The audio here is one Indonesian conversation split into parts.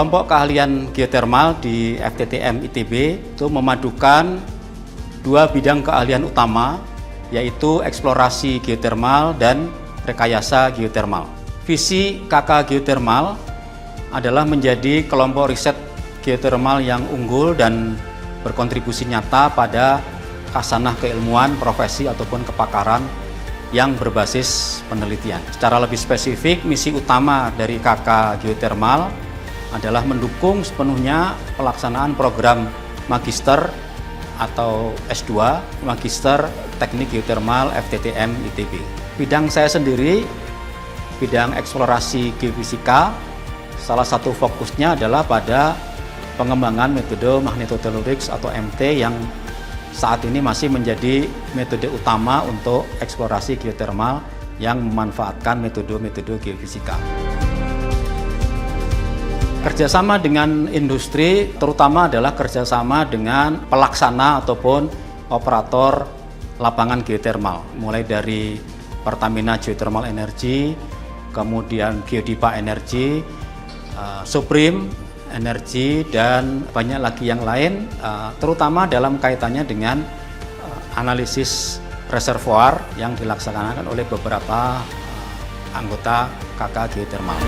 Kelompok keahlian geotermal di FTTM ITB itu memadukan dua bidang keahlian utama, yaitu eksplorasi geotermal dan rekayasa geotermal. Visi KK Geotermal adalah menjadi kelompok riset geotermal yang unggul dan berkontribusi nyata pada khasanah keilmuan, profesi ataupun kepakaran yang berbasis penelitian. Secara lebih spesifik, misi utama dari KK Geotermal adalah mendukung sepenuhnya pelaksanaan program Magister atau S2, Magister Teknik Geotermal FTTM ITB. Bidang saya sendiri, bidang eksplorasi geofisika, salah satu fokusnya adalah pada pengembangan metode magnetotellurics atau MT yang saat ini masih menjadi metode utama untuk eksplorasi geotermal yang memanfaatkan metode-metode geofisika. Kerjasama dengan industri terutama adalah kerjasama dengan pelaksana ataupun operator lapangan geotermal, mulai dari Pertamina Geothermal Energy, kemudian Geodipa Energy, Supreme Energy, dan banyak lagi yang lain, terutama dalam kaitannya dengan analisis reservoir yang dilaksanakan oleh beberapa anggota KK Geotermal.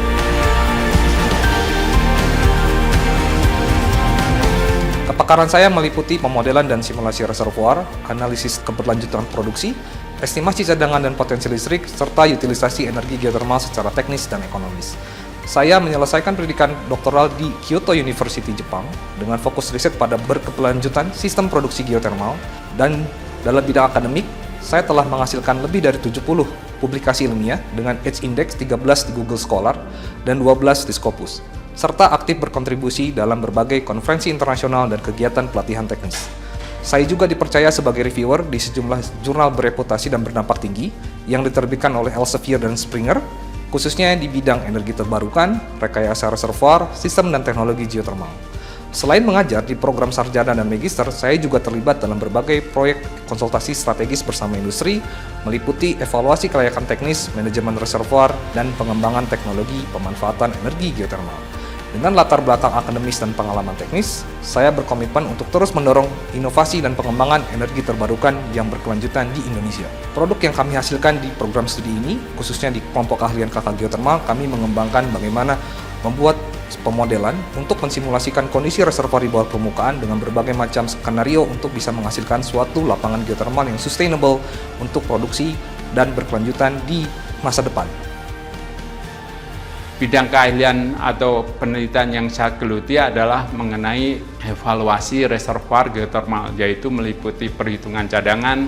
Kepakaran saya meliputi pemodelan dan simulasi reservoir, analisis keberlanjutan produksi, estimasi cadangan dan potensi listrik, serta utilisasi energi geotermal secara teknis dan ekonomis. Saya menyelesaikan pendidikan doktoral di Kyoto University, Jepang, dengan fokus riset pada berkeberlanjutan sistem produksi geotermal, dan dalam bidang akademik, saya telah menghasilkan lebih dari 70 publikasi ilmiah dengan Edge Index 13 di Google Scholar dan 12 di Scopus, serta aktif berkontribusi dalam berbagai konferensi internasional dan kegiatan pelatihan teknis. Saya juga dipercaya sebagai reviewer di sejumlah jurnal bereputasi dan berdampak tinggi yang diterbitkan oleh Elsevier dan Springer, khususnya di bidang energi terbarukan, rekayasa reservoir, sistem dan teknologi geotermal. Selain mengajar di program sarjana dan magister, saya juga terlibat dalam berbagai proyek konsultasi strategis bersama industri, meliputi evaluasi kelayakan teknis, manajemen reservoir, dan pengembangan teknologi pemanfaatan energi geotermal. Dengan latar belakang akademis dan pengalaman teknis, saya berkomitmen untuk terus mendorong inovasi dan pengembangan energi terbarukan yang berkelanjutan di Indonesia. Produk yang kami hasilkan di program studi ini, khususnya di kelompok keahlian KK Geotermal, kami mengembangkan bagaimana membuat pemodelan untuk mensimulasikan kondisi reservoir di bawah permukaan dengan berbagai macam skenario untuk bisa menghasilkan suatu lapangan geotermal yang sustainable untuk produksi dan berkelanjutan di masa depan. Bidang keahlian atau penelitian yang saya geluti adalah mengenai evaluasi reservoir geotermal, yaitu meliputi perhitungan cadangan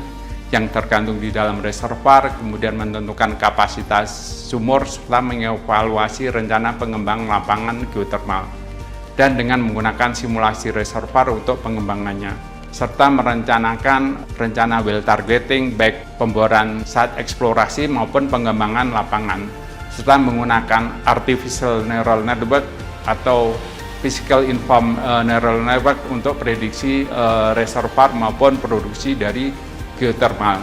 yang tergantung di dalam reservoir, kemudian menentukan kapasitas sumur, serta mengevaluasi rencana pengembangan lapangan geotermal, dan dengan menggunakan simulasi reservoir untuk pengembangannya, serta merencanakan rencana well targeting, baik pemboran saat eksplorasi maupun pengembangan lapangan, serta menggunakan artificial neural network atau physical informed neural network untuk prediksi reservoir maupun produksi dari geotermal.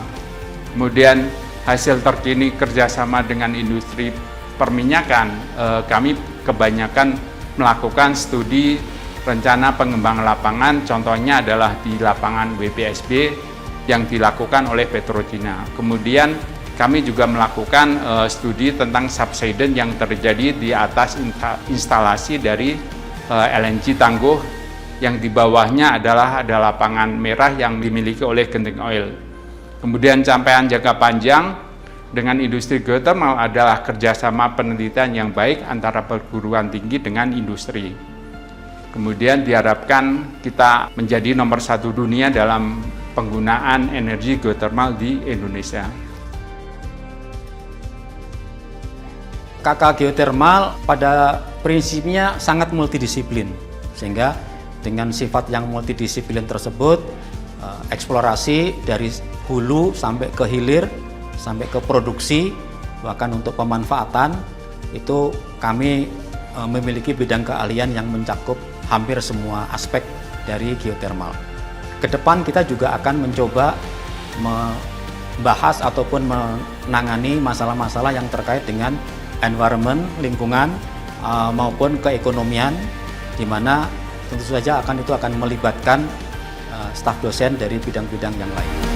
Kemudian hasil terkini kerjasama dengan industri perminyakan, kami kebanyakan melakukan studi rencana pengembangan lapangan, contohnya adalah di lapangan WPSB yang dilakukan oleh Petrochina. Kemudian kami juga melakukan studi tentang subsidence yang terjadi di atas instalasi dari LNG Tangguh, yang di bawahnya adalah ada lapangan merah yang dimiliki oleh Genting Oil. Kemudian capaian jangka panjang dengan industri geotermal adalah kerjasama penelitian yang baik antara perguruan tinggi dengan industri. Kemudian diharapkan kita menjadi nomor 1 dunia dalam penggunaan energi geotermal di Indonesia. KK Geotermal pada prinsipnya sangat multidisiplin, sehingga dengan sifat yang multidisiplin tersebut, eksplorasi dari hulu sampai ke hilir, sampai ke produksi, bahkan untuk pemanfaatan, itu kami memiliki bidang keahlian yang mencakup hampir semua aspek dari geotermal. Kedepan kita juga akan mencoba membahas ataupun menangani masalah-masalah yang terkait dengan environment, lingkungan, maupun keekonomian, di mana tentu saja itu akan melibatkan staf dosen dari bidang-bidang yang lain.